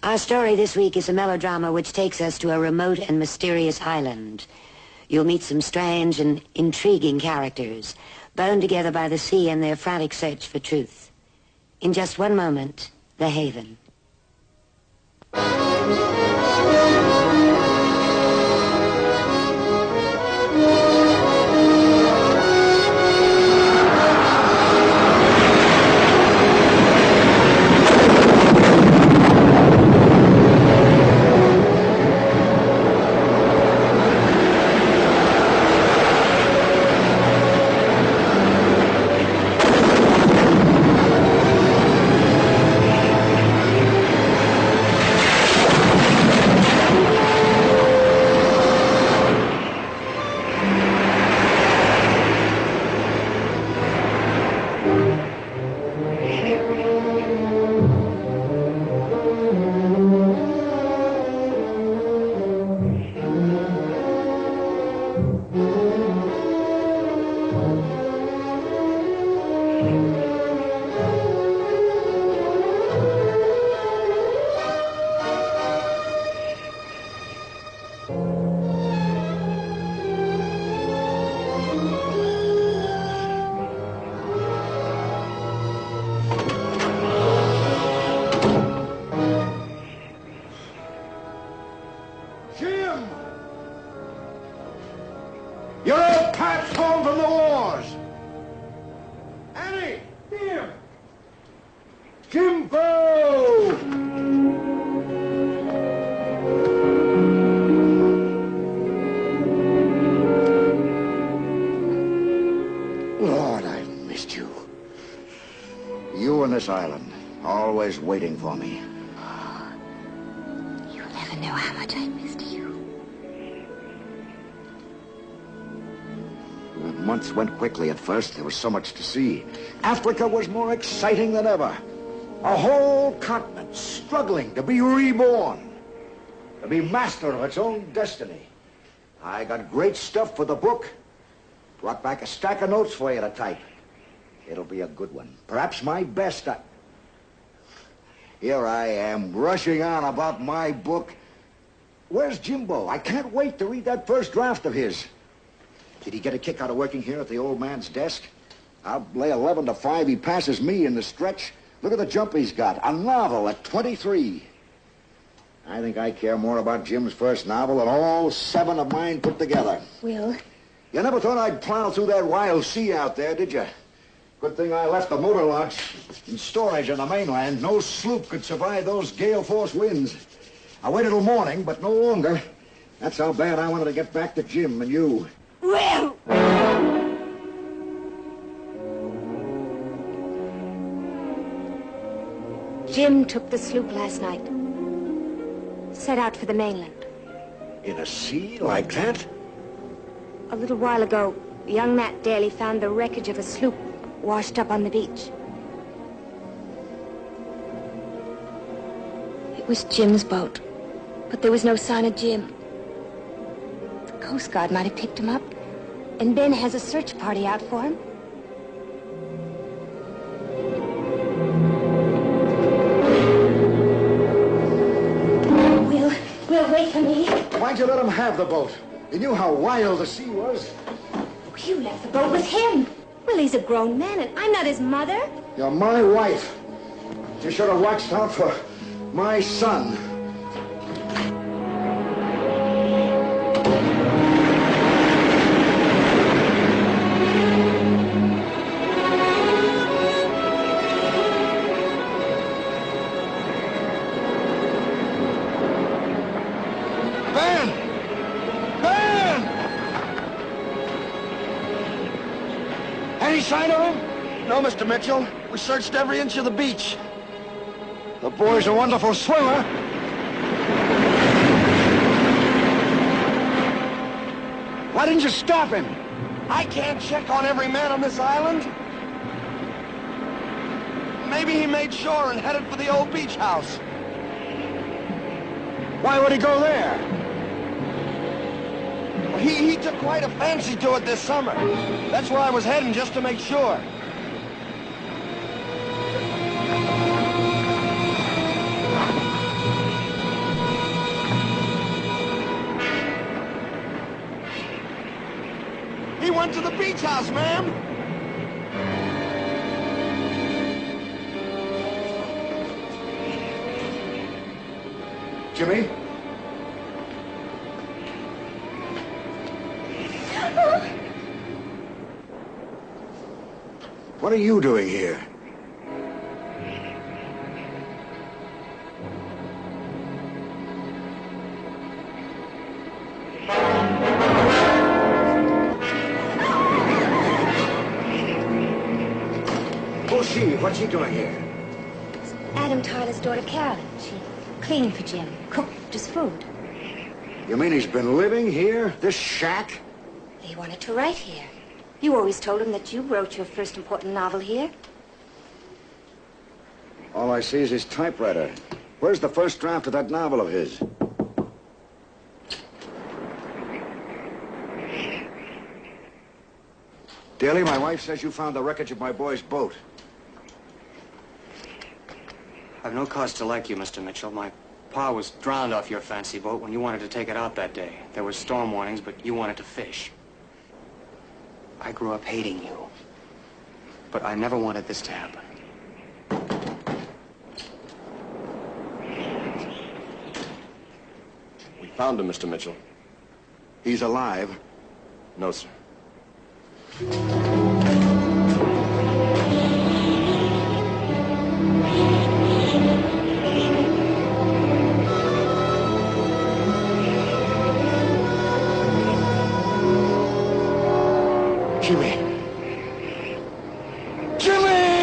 Our story this week is a melodrama which takes us to a remote and mysterious island. You'll meet some strange and intriguing characters, bound together by the sea and their frantic search for truth. In just one moment, The Haven. Your old Pat's home from the wars. Annie! Jim! Jimbo! Lord, I've missed you. You and this island, always waiting for me. You'll never know how much I missed you. The months went quickly at first. There was so much to see. Africa was more exciting than ever. A whole continent struggling to be reborn, to be master of its own destiny. I got great stuff for the book. Brought back a stack of notes for you to type. It'll be a good one. Perhaps my best. Here I am, rushing on about my book. Where's Jimbo? I can't wait to read that first draft of his. Did he get a kick out of working here at the old man's desk? I'll lay 11 to 5 he passes me in the stretch. Look at the jump he's got. A novel at 23. I think I care more about Jim's first novel than all 7 of mine put together. Will? You never thought I'd plow through that wild sea out there, did you? Good thing I left the motor launch in storage on the mainland. No sloop could survive those gale force winds. I waited till morning, but no longer. That's how bad I wanted to get back to Jim and you. Will! Jim took the sloop last night. Set out for the mainland. In a sea like that? A little while ago, young Matt Daly found the wreckage of a sloop washed up on the beach. It was Jim's boat, but there was no sign of Jim. The Coast Guard might have picked him up, and Ben has a search party out for him. Will, wait for me. Why'd you let him have the boat? You knew how wild the sea was. You left the boat with him. Well, he's a grown man, and I'm not his mother. You're my wife. You should have watched out for my son. Any sign of him? No, Mr. Mitchell. We searched every inch of the beach. The boy's a wonderful swimmer. Why didn't you stop him? I can't check on every man on this island. Maybe he made shore and headed for the old beach house. Why would he go there? He took quite a fancy to it this summer. That's where I was heading, just to make sure. the beach house, ma'am. Jimmy? What are you doing here? Who's she? What's she doing here? Adam Tyler's daughter, Carolyn. She cleaned for Jim, cooked his food. You mean he's been living here? This shack? He wanted to write here. You always told him that you wrote your first important novel here. All I see is his typewriter. Where's the first draft of that novel of his? Daly, my wife says you found the wreckage of my boy's boat. I've no cause to like you, Mr. Mitchell. My pa was drowned off your fancy boat when you wanted to take it out that day. There were storm warnings, but you wanted to fish. I grew up hating you. But I never wanted this to happen. We found him, Mr. Mitchell. He's alive. No, sir. Jimmy! Jimmy!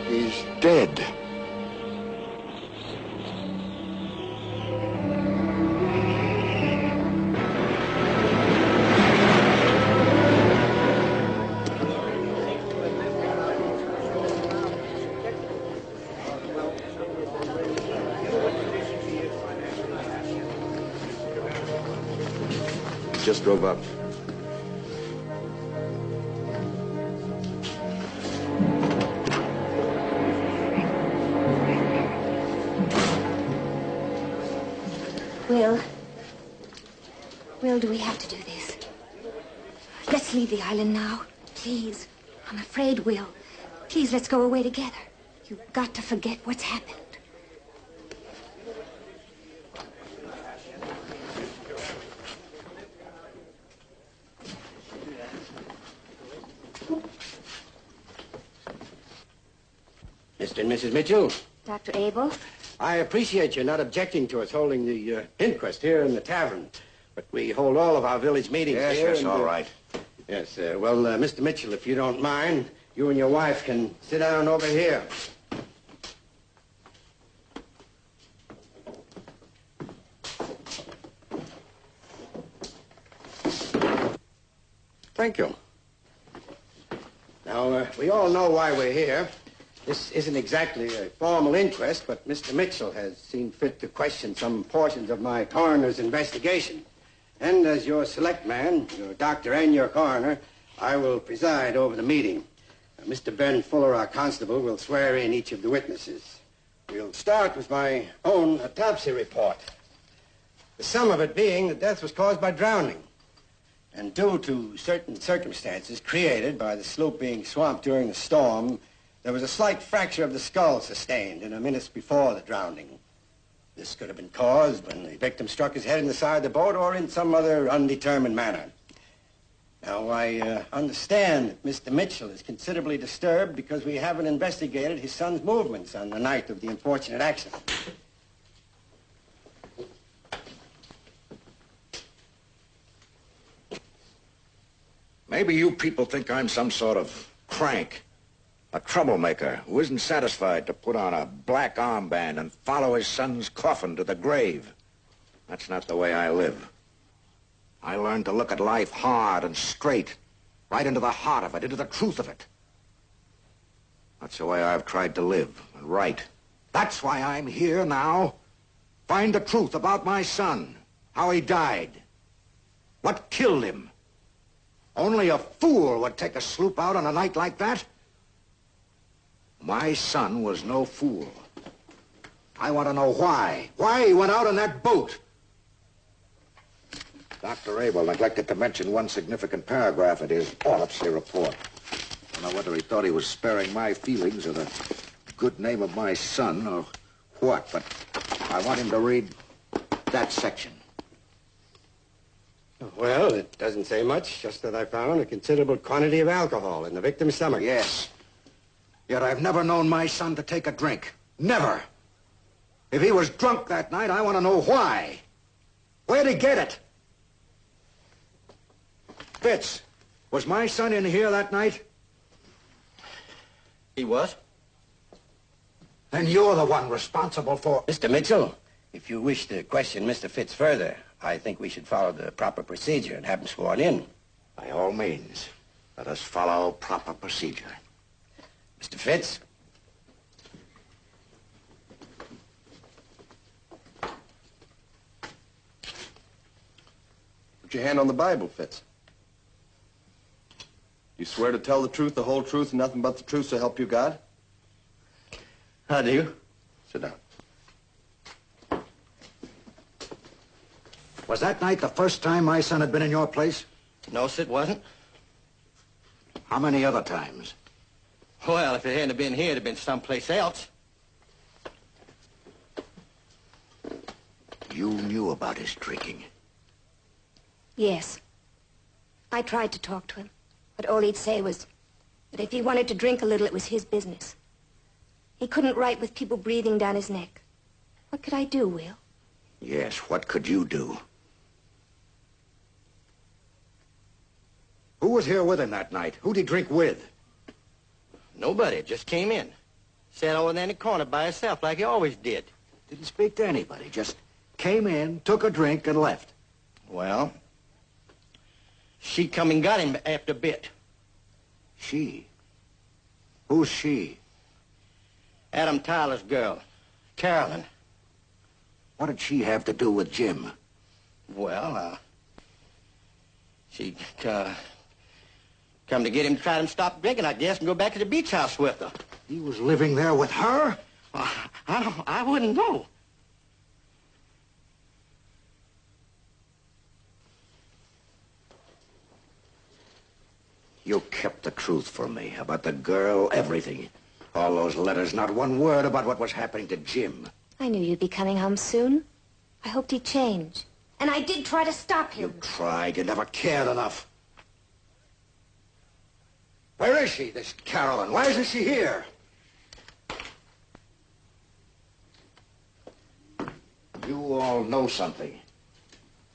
He's dead. Just drove up. Will, do we have to do this? Let's leave the island now, please. I'm afraid, Will. Please, let's go away together. You've got to forget what's happened. Mr. and Mrs. Mitchell, Dr. Abel? I appreciate you not objecting to us holding the inquest here in the tavern. But we hold all of our village meetings here. Yes, and, all right. Yes, well, Mr. Mitchell, if you don't mind, you and your wife can sit down over here. Thank you. Now, we all know why we're here. This isn't exactly a formal inquest, but Mr. Mitchell has seen fit to question some portions of my coroner's investigation. And as your select man, your doctor and your coroner, I will preside over the meeting. Mr. Ben Fuller, our constable, will swear in each of the witnesses. We'll start with my own autopsy report. The sum of it being that death was caused by drowning. And due to certain circumstances created by the sloop being swamped during the storm, there was a slight fracture of the skull sustained in the minutes before the drowning. This could have been caused when the victim struck his head in the side of the boat or in some other undetermined manner. Now, I understand that Mr. Mitchell is considerably disturbed because we haven't investigated his son's movements on the night of the unfortunate accident. Maybe you people think I'm some sort of crank. A troublemaker who isn't satisfied to put on a black armband and follow his son's coffin to the grave. That's not the way I live. I learned to look at life hard and straight, right into the heart of it, into the truth of it. That's the way I've tried to live and write. That's why I'm here now. Find the truth about my son, how he died, what killed him, Only a fool would take a sloop out on a night like that. My son was no fool. I want to know why. Why he went out on that boat. Dr. Abel neglected to mention one significant paragraph in his autopsy report. I don't know whether he thought he was sparing my feelings or the good name of my son or what, but I want him to read that section. Well, it doesn't say much, just that I found a considerable quantity of alcohol in the victim's stomach. Yes. Yet I've never known my son to take a drink. Never. If he was drunk that night, I want to know why. Where'd he get it? Fitz, was my son in here that night? He was? Then you're the one responsible for... Mr. Mitchell, if you wish to question Mr. Fitz further, I think we should follow the proper procedure and have him sworn in. By all means, let us follow proper procedure. Mr. Fitz? Put your hand on the Bible, Fitz. You swear to tell the truth, the whole truth, and nothing but the truth, so help you God? I do. Sit down. Was that night the first time my son had been in your place? No, sir, it wasn't. How many other times? Well, if it hadn't been here, it'd have been someplace else. You knew about his drinking. Yes. I tried to talk to him, but all he'd say was that if he wanted to drink a little, it was his business. He couldn't write with people breathing down his neck. What could I do, Will? Yes, what could you do? Who was here with him that night? Who'd he drink with? Nobody, just came in. Sat over there in the corner by himself like he always did. Didn't speak to anybody, just came in, took a drink, and left. Well, she come and got him after a bit. She? Who's she? Adam Tyler's girl, Carolyn. What did she have to do with Jim? Well, she come to get him to try to stop drinking, I guess, and go back to the beach house with her. He was living there with her? I wouldn't know. You kept the truth from me about the girl, everything. All those letters, not one word about what was happening to Jim. I knew you'd be coming home soon. I hoped he'd change. And I did try to stop him. You tried. You never cared enough. Where is she, this Carolyn? Why isn't she here? You all know something.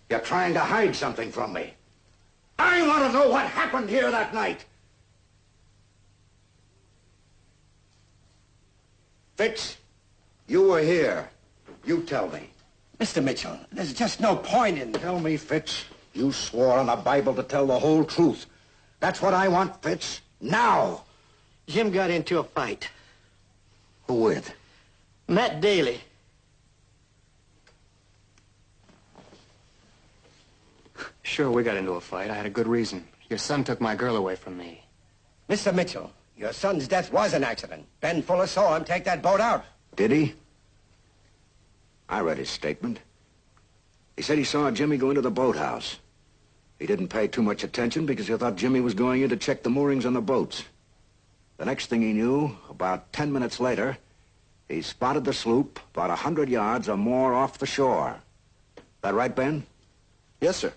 You're trying to hide something from me. I want to know what happened here that night. Fitz, you were here. You tell me. Mr. Mitchell, there's just no point in... Tell me, Fitz. You swore on the Bible to tell the whole truth. That's what I want, Fitz. Now. Jim got into a fight. Who with? Matt Daly. Sure, we got into a fight. I had a good reason. Your son took my girl away from me. Mr. Mitchell, your son's death was an accident. Ben Fuller saw him take that boat out. Did he? I read his statement. He said he saw Jimmy go into the boathouse. He didn't pay too much attention because he thought Jimmy was going in to check the moorings on the boats. The next thing he knew, about 10 minutes later, he spotted the sloop about 100 yards or more off the shore. That right, Ben? Yes, sir.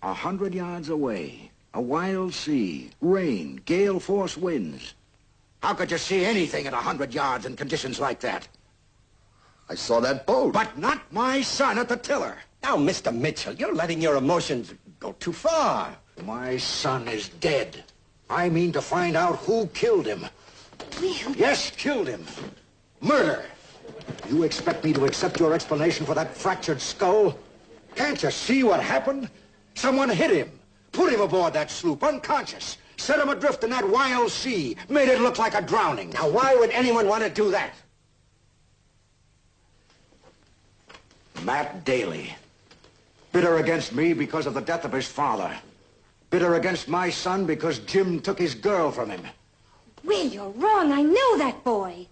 100 yards away. A wild sea, rain, gale force winds. How could you see anything at 100 yards in conditions like that? I saw that boat. But not my son at the tiller. Now, Mr. Mitchell, you're letting your emotions go too far. My son is dead. I mean to find out who killed him. Will? Yes, killed him. Murder. You expect me to accept your explanation for that fractured skull? Can't you see what happened? Someone hit him, put him aboard that sloop, unconscious, set him adrift in that wild sea, made it look like a drowning. Now, why would anyone want to do that? Matt Daly. Bitter against me because of the death of his father. Bitter against my son because Jim took his girl from him. Will, you're wrong. I know that boy.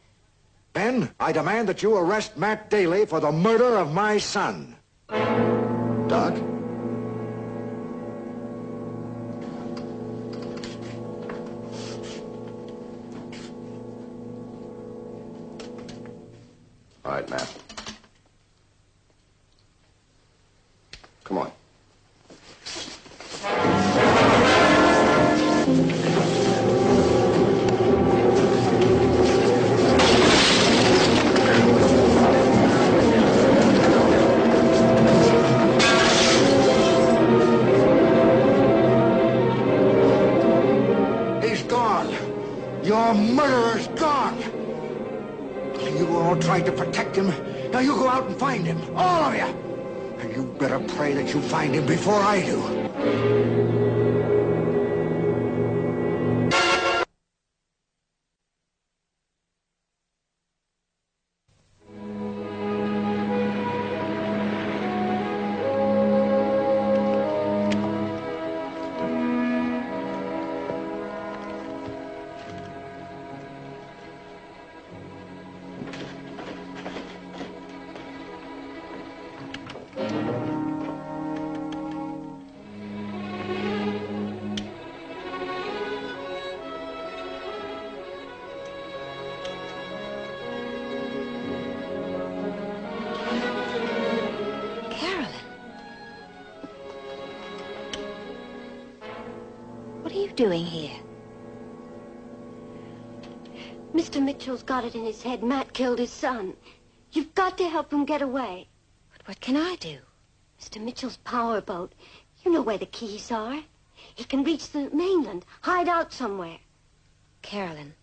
Ben, I demand that you arrest Matt Daly for the murder of my son. Doc? All right, Matt. Come on. He's gone. Your murderer's gone. You all tried to protect him. Now you go out and find him. All of you. And you better pray that you find him before I do. What are you doing here? Mr. Mitchell's got it in his head Matt killed his son. You've got to help him get away. But what can I do? Mr. Mitchell's powerboat. You know where the keys are. He can reach the mainland, hide out somewhere. Carolyn,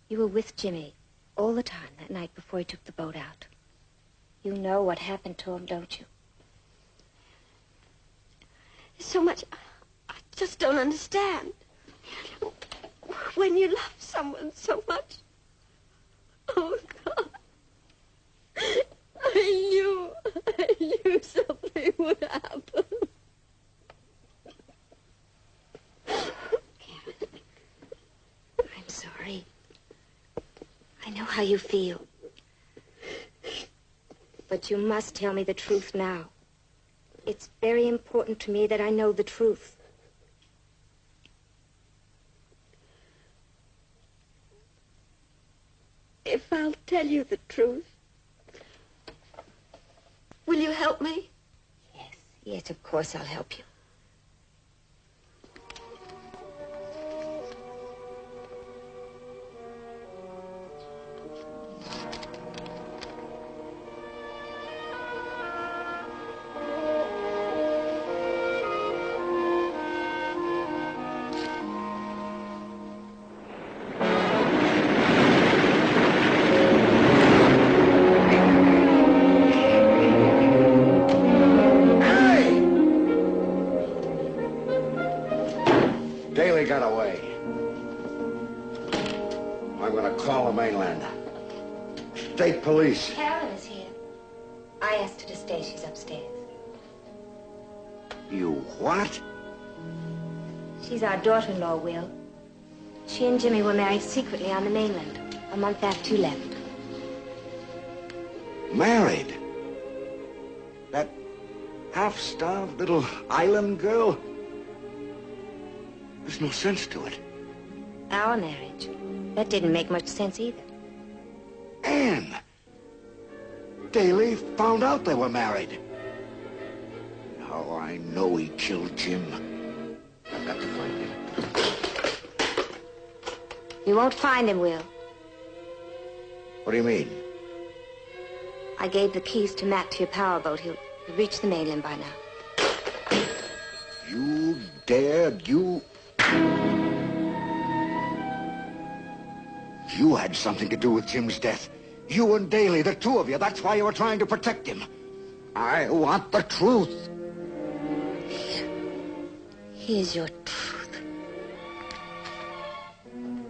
you were with Jimmy all the time that night before he took the boat out. You know what happened to him, don't you? There's so much I just don't understand. When you love someone so much. Oh, God. I knew something would happen. Karen, I'm sorry. I know how you feel. But you must tell me the truth now. It's very important to me that I know the truth. If I'll tell you the truth, will you help me? Yes, of course I'll help you. Daly got away. I'm gonna call the mainland. State police. Carolyn is here. I asked her to stay. She's upstairs. You what? She's our daughter-in-law, Will. She and Jimmy were married secretly on the mainland a month after you left. Married? That half-starved little island girl? There's no sense to it. Our marriage. That didn't make much sense either. Anne! Daly found out they were married. Now I know he killed Jim. I've got to find him. You won't find him, Will. What do you mean? I gave the keys to Matt to your powerboat. He'll reach the mainland by now. You dared, you... You had something to do with Jim's death. You and Daly, the two of you. That's why you were trying to protect him. I want the truth. Here's your truth.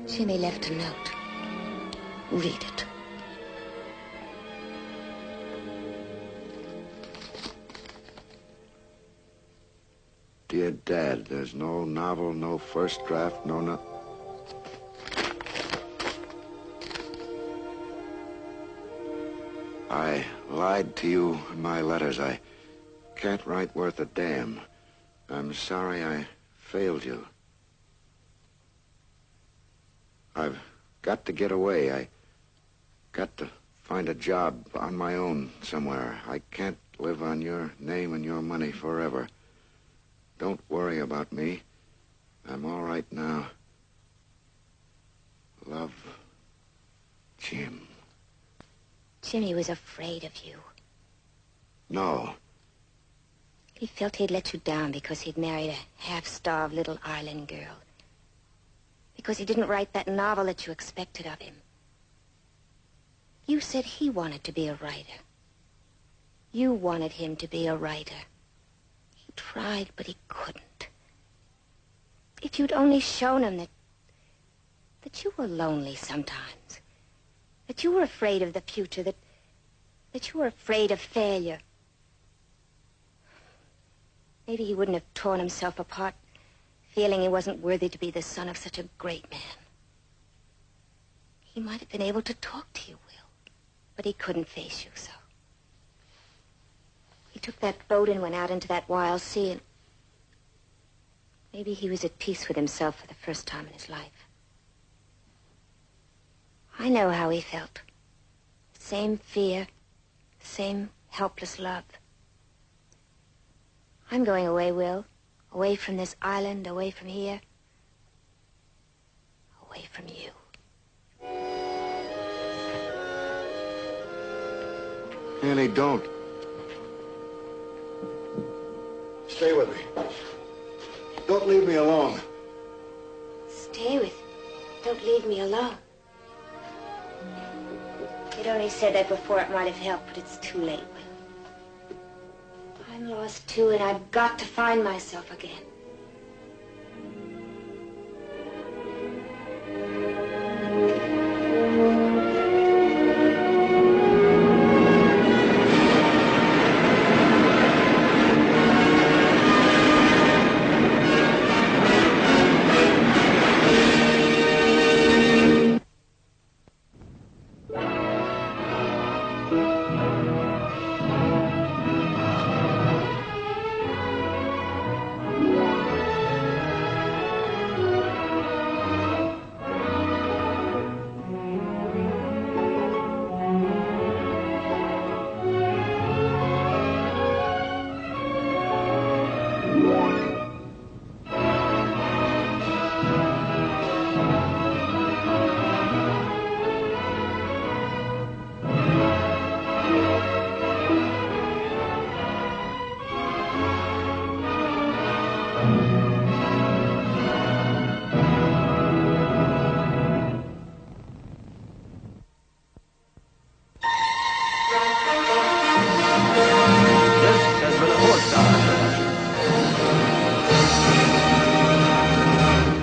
Jimmy left a note. Read it. Dear Dad. There's no novel, no first draft, no... I lied to you in my letters. I can't write worth a damn. I'm sorry I failed you. I've got to get away. I got to find a job on my own somewhere. I can't live on your name and your money forever. Don't worry about me. I'm all right now. Love, Jim. Jimmy was afraid of you. No. He felt he'd let you down because he'd married a half-starved little island girl. Because he didn't write that novel that you expected of him. You said he wanted to be a writer. You wanted him to be a writer. He tried, but he couldn't. If you'd only shown him that you were lonely sometimes, that you were afraid of the future, that you were afraid of failure, maybe he wouldn't have torn himself apart, feeling he wasn't worthy to be the son of such a great man. He might have been able to talk to you, Will, but he couldn't face you, so. He took that boat and went out into that wild sea, and maybe he was at peace with himself for the first time in his life. I know how he felt. The same fear, the same helpless love. I'm going away, Will. Away from this island, away from here. Away from you. Annie, don't. Stay with me. Don't leave me alone. Stay with me. Don't leave me alone. You'd only said that before it might have helped, but it's too late, Will. I'm lost too, and I've got to find myself again.